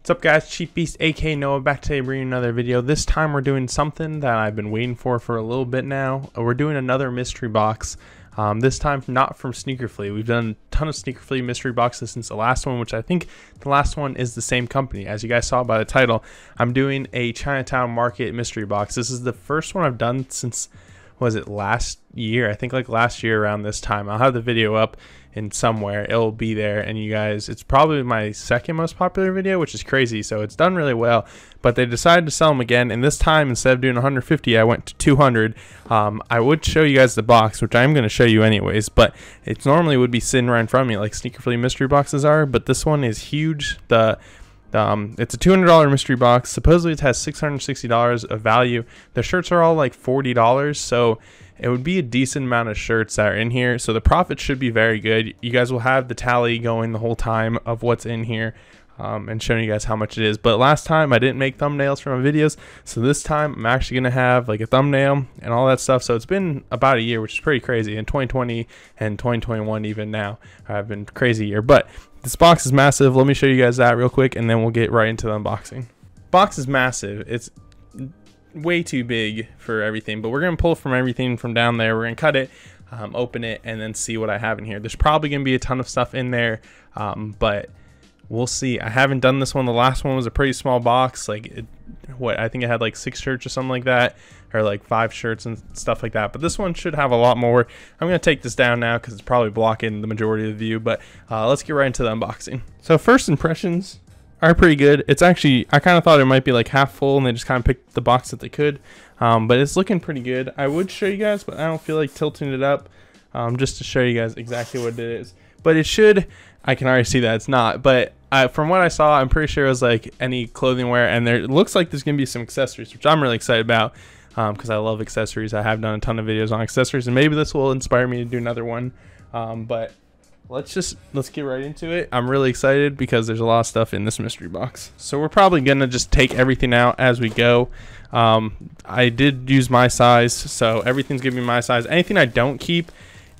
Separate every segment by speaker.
Speaker 1: What's up, guys? Chief Beast aka Noah back today bringing another video. This time we're doing something that I've been waiting for a little bit now. We're doing another mystery box. This time not from Sneaker Flea. We've done a ton of Sneaker Flea mystery boxes since the last one, which I think the last one is the same company. As you guys saw by the title, I'm doing a Chinatown Market mystery box. This is the first one I've done since, was it last year? I think like last year around this time. I'll have the video up in somewhere. It'll be there, and you guys, it's probably my second most popular video, which is crazy. So it's done really well, but they decided to sell them again, and this time instead of doing 150 I went to 200. I would show you guys the box, which I'm going to show you anyways, but it normally would be sitting right in front of me like Sneaker Flea mystery boxes are, but this one is huge. It's a $200 mystery box. Supposedly it has $660 of value. The shirts are all like $40, so it would be a decent amount of shirts that are in here, so the profit should be very good. You guys will have the tally going the whole time of what's in here, and showing you guys how much it is. But last time I didn't make thumbnails for my videos, so this time I'm actually gonna have like a thumbnail and all that stuff. So it's been about a year, which is pretty crazy. In 2020 and 2021 even now have been crazy year. But this box is massive. Let me show you guys that real quick, and then we'll get right into the unboxing. Box is massive. It's way too big for everything, but we're gonna pull from everything from down there. We're gonna cut it, open it, and then see what I have in here. There's probably gonna be a ton of stuff in there, but we'll see. I haven't done this one. The last one was a pretty small box, like I think it had like 6 shirts or something like that, or like 5 shirts and stuff like that. But this one should have a lot more. I'm gonna take this down now because it's probably blocking the majority of the view, but let's get right into the unboxing. So first impressions are pretty good. It's actually, I kind of thought it might be like half full and they just kind of picked the box that they could, but it's looking pretty good. I would show you guys, but I don't feel like tilting it up, just to show you guys exactly what it is. But it should, I can already see that it's not, but from what I saw, I'm pretty sure it was like any clothing wear, and it looks like there's gonna be some accessories, which I'm really excited about, because I love accessories. I have done a ton of videos on accessories, and maybe this will inspire me to do another one, but let's get right into it. I'm really excited because there's a lot of stuff in this mystery box. So we're probably gonna just take everything out as we go. I did use my size, so everything's gonna be my size. Anything I don't keep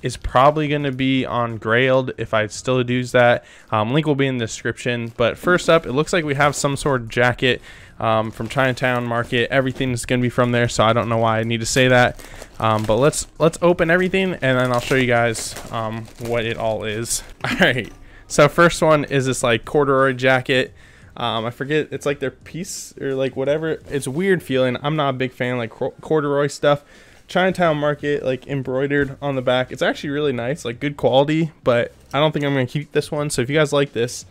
Speaker 1: is probably gonna be on Grailed if I still use that. Link will be in the description. But first up, it looks like we have some sort of jacket from Chinatown Market. Everything's gonna be from there, so I don't know why I need to say that. But let's open everything, and then I'll show you guys what it all is. All right, so first one is this like corduroy jacket. I forget, it's like their piece or like whatever. It's a weird feeling. I'm not a big fan of like corduroy stuff. Chinatown Market, like embroidered on the back. It's actually really nice, like good quality, but I don't think I'm gonna keep this one. So if you guys like this,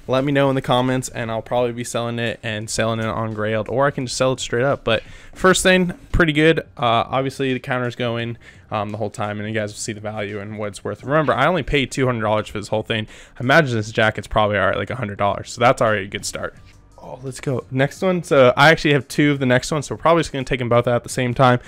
Speaker 1: let me know in the comments, and I'll probably be selling it and selling it on Grailed, or I can just sell it straight up. But first thing, pretty good. Obviously the counter's going the whole time, and you guys will see the value and what it's worth. Remember, I only paid $200 for this whole thing. I imagine this jacket's probably alright like $100, so that's already a good start. Oh, let's go next one. So I actually have 2 of the next one, so we're probably just gonna take them both out at the same time.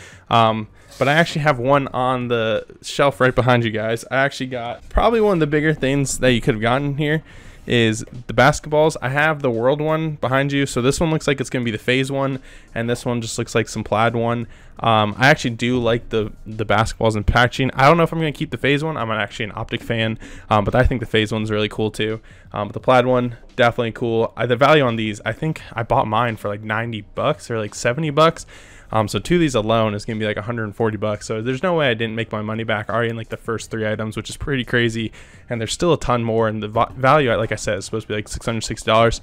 Speaker 1: But I actually have one on the shelf right behind you guys. I actually got probably one of the bigger things that you could have gotten here is the basketballs. I have the World one behind you, so this one looks like it's gonna be the phase one, and this one just looks like some plaid one. I actually do like the basketballs and packaging. I don't know if I'm gonna keep the phase one. I'm actually an optic fan, but I think the phase one's really cool too. But the plaid one, definitely cool. The value on these, I think I bought mine for like 90 bucks or like 70 bucks. So 2 of these alone is gonna be like 140 bucks. So there's no way I didn't make my money back already in like the first 3 items, which is pretty crazy. And there's still a ton more, and the value, like I said, is supposed to be like $660.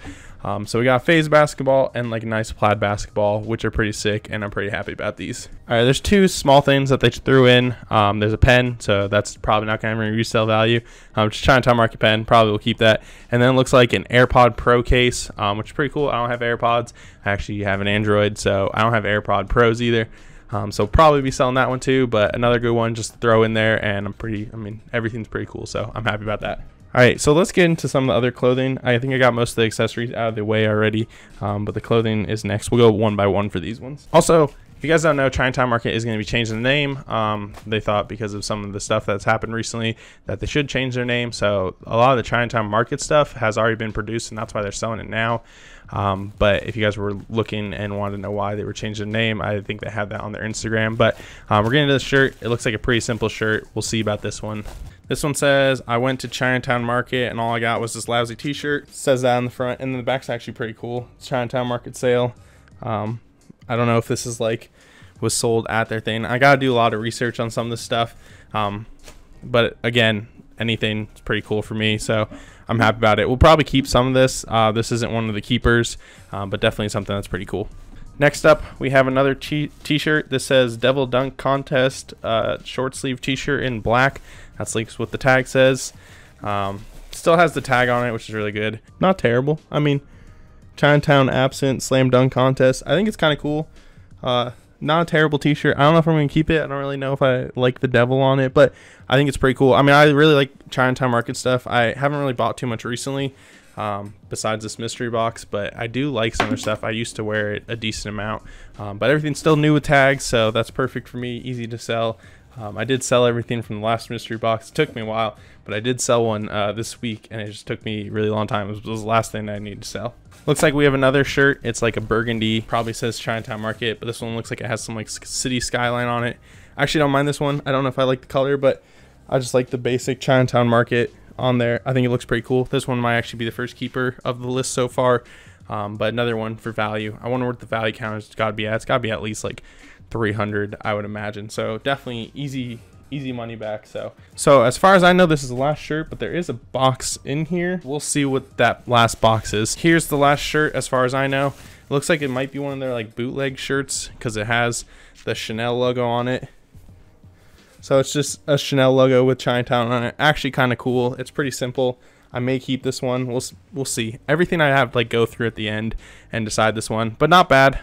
Speaker 1: So we got phase basketball and like a nice plaid basketball, which are pretty sick, and I'm pretty happy about these. All right, there's 2 small things that they threw in. There's a pen, so that's probably not gonna have any resale value. Just Chinatown Market pen, probably will keep that. And then it looks like an AirPod Pro case, which is pretty cool. I don't have AirPods. I actually have an Android, so I don't have AirPod Pros either. So probably be selling that one too, but another good one just to throw in there, and I mean, everything's pretty cool, so I'm happy about that. All right, so let's get into some of the other clothing. I think I got most of the accessories out of the way already, but the clothing is next. We'll go one by one for these ones. Also, if you guys don't know, Chinatown Market is going to be changing the name. They thought because of some of the stuff that's happened recently that they should change their name. So a lot of the Chinatown Market stuff has already been produced, and that's why they're selling it now. But if you guys were looking and wanted to know why they were changing the name, I think they have that on their Instagram. But we're getting into the shirt. It looks like a pretty simple shirt. We'll see about this one. This one says, I went to Chinatown Market and all I got was this lousy t-shirt. It says that on the front, and then the back's actually pretty cool. It's Chinatown Market sale. I don't know if this is like was sold at their thing. I gotta do a lot of research on some of this stuff. But again, anything is pretty cool for me, so I'm happy about it. We'll probably keep some of this. This isn't one of the keepers, but definitely something that's pretty cool. Next up, we have another t-shirt. This says Devil Dunk Contest short sleeve t-shirt in black. That's like what the tag says. Still has the tag on it, which is really good. Not terrible. I mean, Chinatown Absent Slam Dunk Contest. I think it's kind of cool. Not a terrible t-shirt. I don't know if I'm going to keep it. I don't really know if I like the devil on it, but I think it's pretty cool. I mean, I really like Chinatown Market stuff. I haven't really bought too much recently. Besides this mystery box, but I do like some of their stuff. I used to wear it a decent amount, but everything's still new with tags, so that's perfect for me, easy to sell. I did sell everything from the last mystery box. It took me a while, but I did sell one this week, and it just took me a really long time. It was the last thing I needed to sell. Looks like we have another shirt. It's like a burgundy, probably says Chinatown Market, but this one looks like it has some like city skyline on it. I actually don't mind this one. I don't know if I like the color, but I just like the basic Chinatown Market on there. I think it looks pretty cool. This one might actually be the first keeper of the list so far, but another one for value. I wonder what the value count has got to be at. It's got to be at least like 300, I would imagine. So definitely easy money back. So as far as I know, this is the last shirt, but there is a box in here. We'll see what that last box is. Here's the last shirt as far as I know. It looks like it might be one of their like bootleg shirts because it has the Chanel logo on it. So it's just a Chanel logo with Chinatown on it. Actually kind of cool. It's pretty simple. I may keep this one. We'll see. Everything I have like go through at the end and decide this one, but not bad.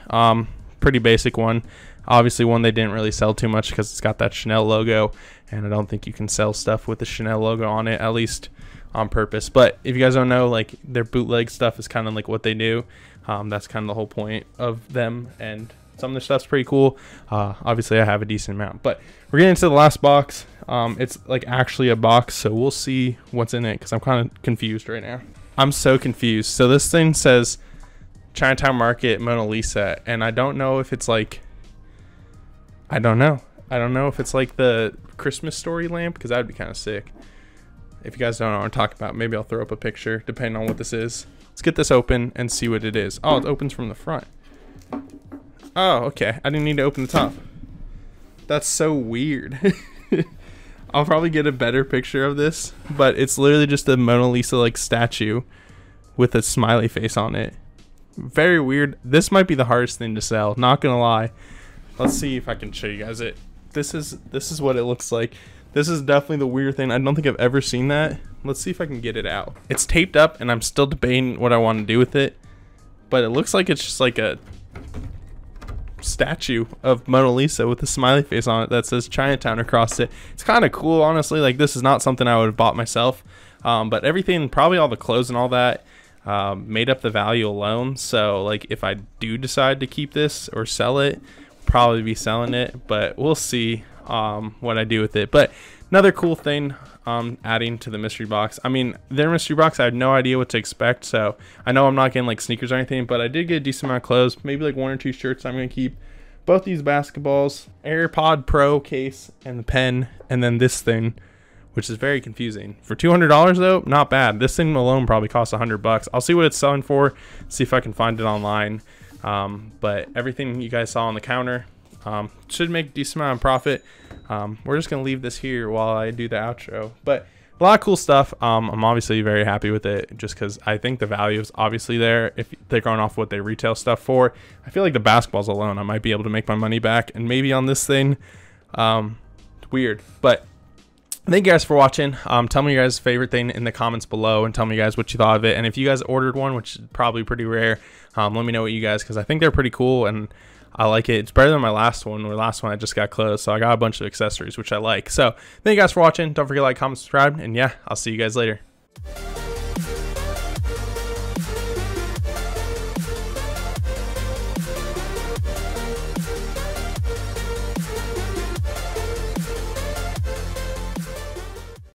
Speaker 1: Pretty basic one. Obviously one they didn't really sell too much because it's got that Chanel logo, and I don't think you can sell stuff with the Chanel logo on it, at least on purpose. But if you guys don't know, like their bootleg stuff is kind of like what they do. That's kind of the whole point of them, and some of the stuff's pretty cool. Obviously I have a decent amount, but we're getting into the last box. It's like actually a box, so we'll see what's in it because I'm kind of confused right now. I'm so confused. So this thing says Chinatown Market Mona Lisa, and I don't know if it's like, I don't know if it's like the Christmas story lamp, because that would be kind of sick. If you guys don't know what I'm talking about, maybe I'll throw up a picture depending on what this is. Let's get this open and see what it is. Oh, it opens from the front. Oh, okay. I didn't need to open the top. That's so weird. I'll probably get a better picture of this, but it's literally just a Mona Lisa like statue with a smiley face on it. Very weird. This might be the hardest thing to sell, not gonna lie. Let's see if I can show you guys it. This is what it looks like. This is definitely the weird thing. I don't think I've ever seen that. Let's see if I can get it out. It's taped up and I'm still debating what I want to do with it, but it looks like it's just like a statue of Mona Lisa with a smiley face on it that says Chinatown across it. It's kind of cool, honestly. Like, this is not something I would have bought myself, but everything, probably all the clothes and all that, made up the value alone. So like if I do decide to keep this or sell it, probably be selling it, but we'll see what I do with it. But another cool thing adding to the mystery box, I mean, their mystery box, I had no idea what to expect, so I know I'm not getting like sneakers or anything, but I did get a decent amount of clothes, maybe like 1 or 2 shirts. I'm gonna keep both these basketballs, AirPod Pro case, and the pen, and then this thing, which is very confusing. For $200 though, not bad. This thing alone probably costs $100. I'll see what it's selling for, see if I can find it online. But everything you guys saw on the counter should make a decent amount of profit. We're just gonna leave this here while I do the outro, but a lot of cool stuff. I'm obviously very happy with it just because I think the value is obviously there if they're going off what they retail stuff for. I feel like the basketballs alone, I might be able to make my money back, and maybe on this thing, it's weird. But thank you guys for watching. Tell me your guys' favorite thing in the comments below, and tell me guys what you thought of it. And if you guys ordered one, which is probably pretty rare, let me know what you guys, because I think they're pretty cool and I like it. It's better than my last one. The last one I just got closed, so I got a bunch of accessories which I like. So thank you guys for watching. Don't forget to like, comment, subscribe, and yeah, I'll see you guys later.